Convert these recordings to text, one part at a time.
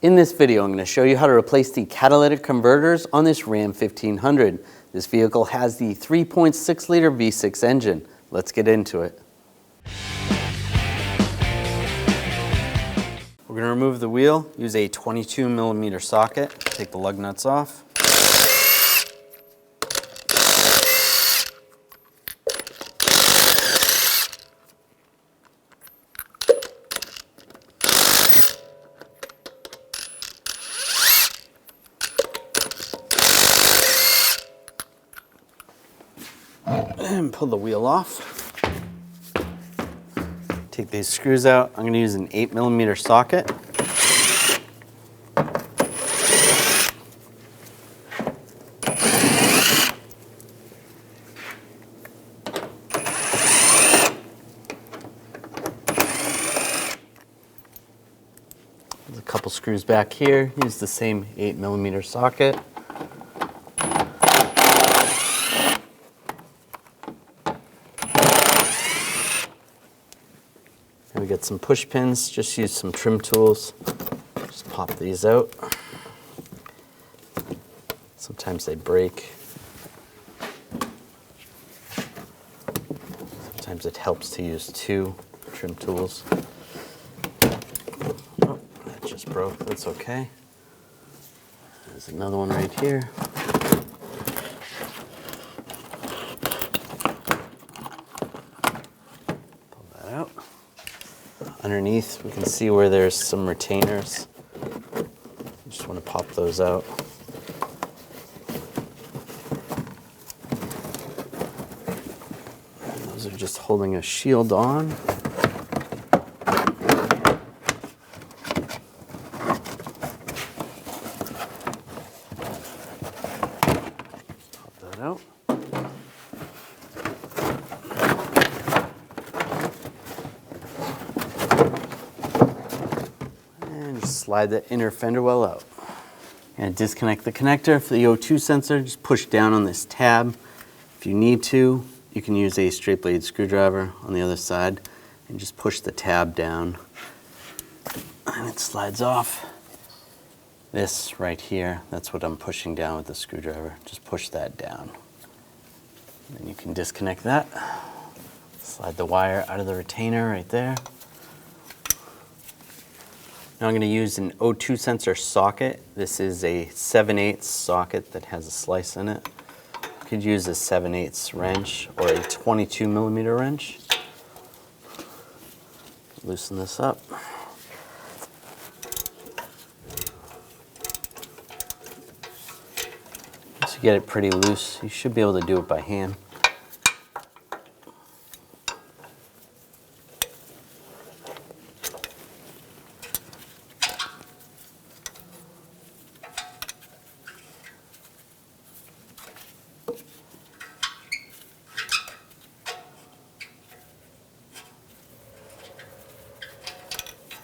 In this video, I'm going to show you how to replace the catalytic converters on this Ram 1500. This vehicle has the 3.6 liter V6 engine. Let's get into it. We're going to remove the wheel, use a 22mm socket, take the lug nuts off. And pull the wheel off. Take these screws out. I'm going to use an 8mm socket. There's a couple screws back here. Use the same 8mm socket. And we got some push pins, just use some trim tools. Just pop these out. Sometimes they break. Sometimes it helps to use two trim tools. Oh, that just broke, that's okay. There's another one right here. Pull that out. Underneath, we can see where there's some retainers. Just want to pop those out. And those are just holding a shield on. Pop that out. Slide the inner fender well out. And disconnect the connector for the O2 sensor. Just push down on this tab. If you need to, you can use a straight blade screwdriver on the other side and just push the tab down. And it slides off. This right here, that's what I'm pushing down with the screwdriver. Just push that down. And then you can disconnect that. Slide the wire out of the retainer right there. Now I'm going to use an O2 sensor socket. This is a 7/8 socket that has a slice in it. You could use a 7/8 wrench or a 22mm wrench. Loosen this up. Once you get it pretty loose, you should be able to do it by hand.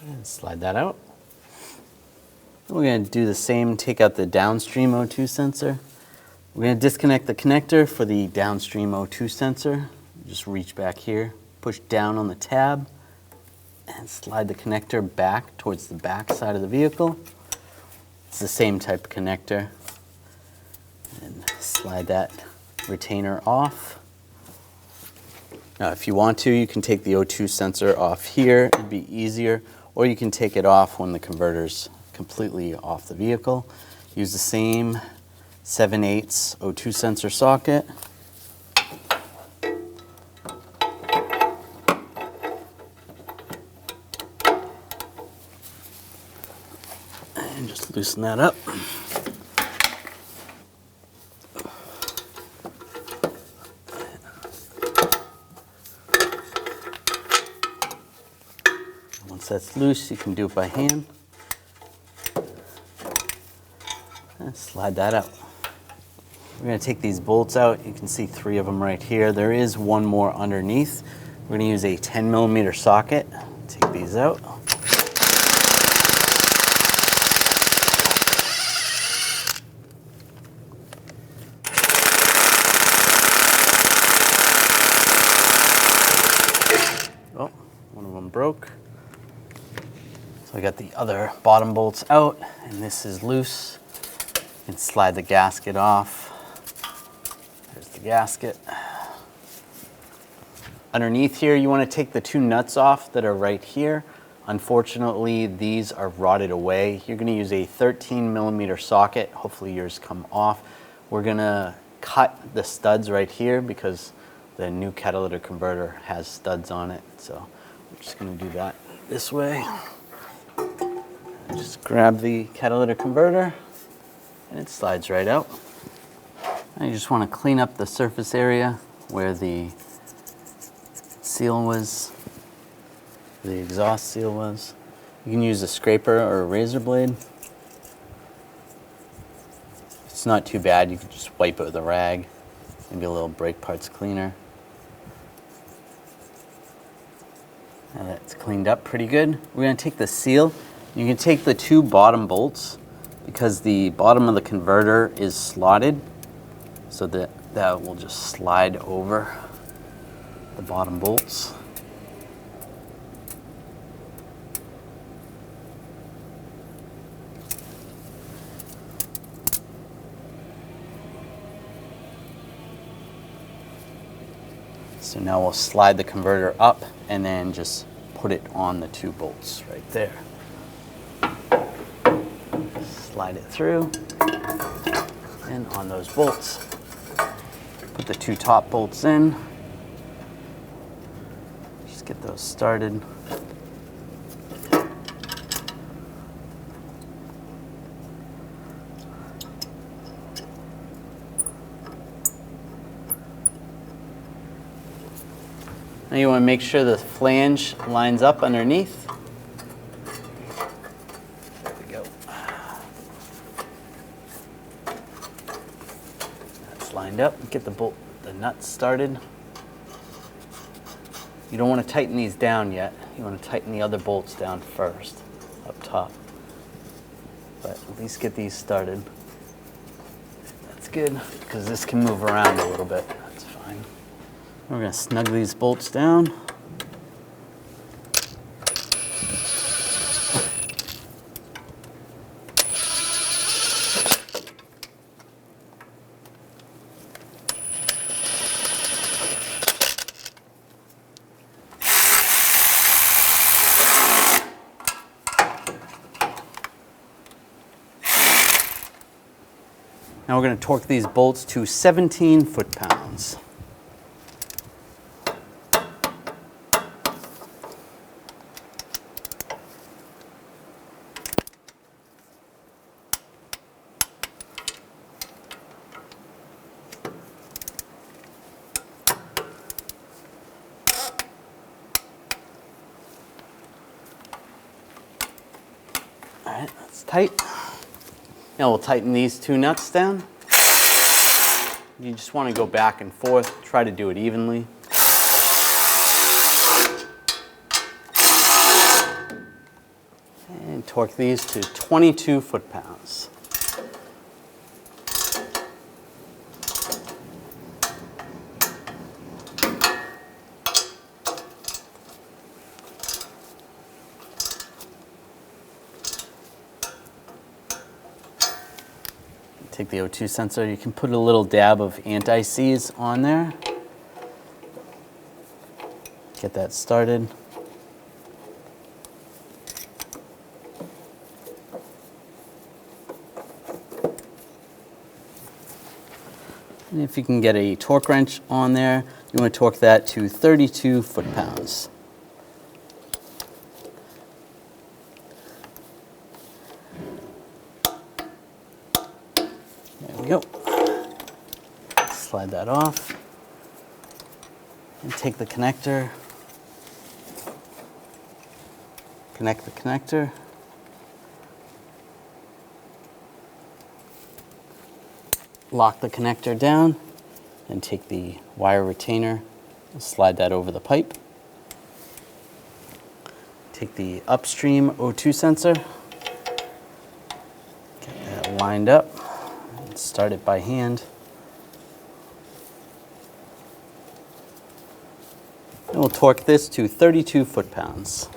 And slide that out. We're going to do the same, take out the downstream O2 sensor. We're going to disconnect the connector for the downstream O2 sensor. Just reach back here, push down on the tab, and slide the connector back towards the back side of the vehicle. It's the same type of connector. And slide that retainer off. Now, if you want to, you can take the O2 sensor off here. It'd be easier. Or you can take it off when the converter's completely off the vehicle. Use the same 7/8 O2 sensor socket. And just loosen that up. Once that's loose, you can do it by hand. And slide that out. We're going to take these bolts out. You can see 3 of them right here. There is one more underneath. We're going to use a 10mm socket. Take these out. broke. So I got the other bottom bolts out, and this is loose. You can slide the gasket off. There's the gasket. Underneath here, you want to take the two nuts off that are right here. Unfortunately, these are rotted away. You're going to use a 13mm socket. Hopefully yours come off. We're going to cut the studs right here because the new catalytic converter has studs on it. So we're just going to do that this way. Just grab the catalytic converter and it slides right out. And you just want to clean up the surface area where the seal was, the exhaust seal was. You can use a scraper or a razor blade. It's not too bad. You can just wipe it with a rag, maybe a little brake parts cleaner. And that's cleaned up pretty good. We're going to take the seal. You can take the two bottom bolts because the bottom of the converter is slotted, so that will just slide over the bottom bolts. So now we'll slide the converter up and then just put it on the two bolts right there. Slide it through and on those bolts. Put the two top bolts in. Just get those started. Now you want to make sure the flange lines up underneath. There we go. That's lined up. Get the nuts started. You don't want to tighten these down yet. You want to tighten the other bolts down first, up top. But at least get these started. That's good, because this can move around a little bit. That's fine. We're going to snug these bolts down. Now we're going to torque these bolts to 17 foot-pounds. All right, that's tight. Now we'll tighten these two nuts down. You just want to go back and forth, try to do it evenly. And torque these to 22 foot-pounds. Take the O2 sensor, you can put a little dab of anti-seize on there. Get that started. And if you can get a torque wrench on there, you want to torque that to 32 foot-pounds. There we go. Slide that off. And take the connector. Connect the connector. Lock the connector down and take the wire retainer and slide that over the pipe. Take the upstream O2 sensor, get that lined up, and start it by hand. And we'll torque this to 32 foot-pounds.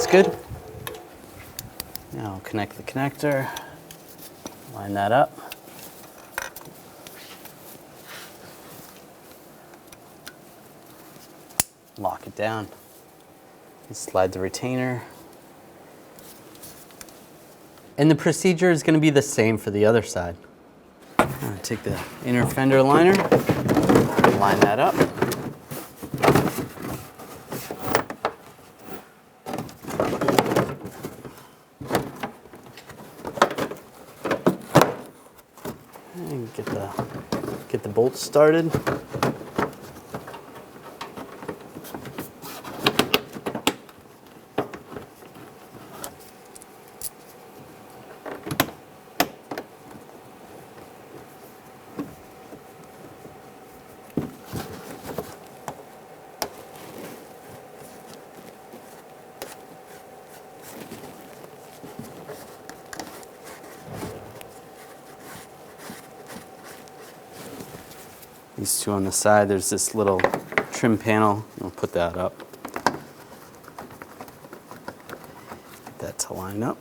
good. Now I'll connect the connector, line that up. Lock it down. And slide the retainer. And the procedure is going to be the same for the other side. Take the inner fender liner, line that up. And get the bolts started. These two on the side, there's this little trim panel. I'll put that up. Get that to line up.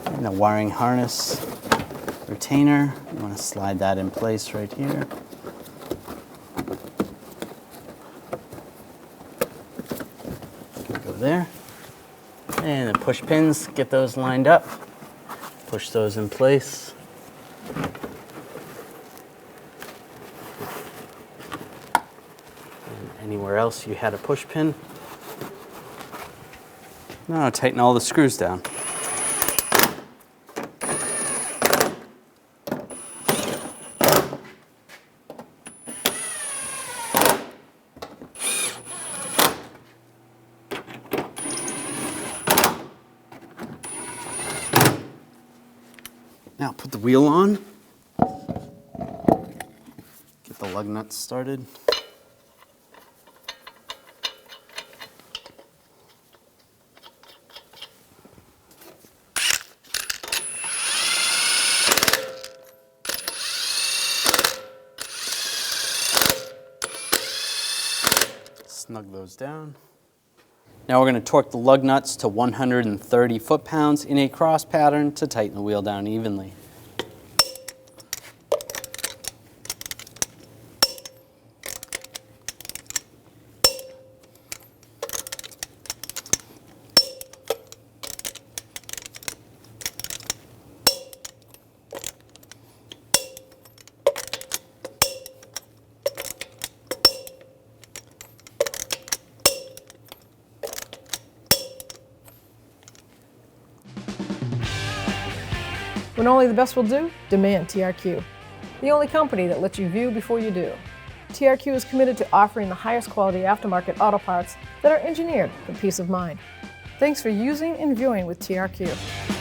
And the wiring harness retainer, you want to slide that in place right here. There. And the push pins, get those lined up. Push those in place. And anywhere else you had a push pin. Now tighten all the screws down. Now put the wheel on, get the lug nuts started. Snug those down. Now we're going to torque the lug nuts to 130 foot-pounds in a cross pattern to tighten the wheel down evenly. When only the best will do, demand TRQ. The only company that lets you view before you do. TRQ is committed to offering the highest quality aftermarket auto parts that are engineered for peace of mind. Thanks for using and viewing with TRQ.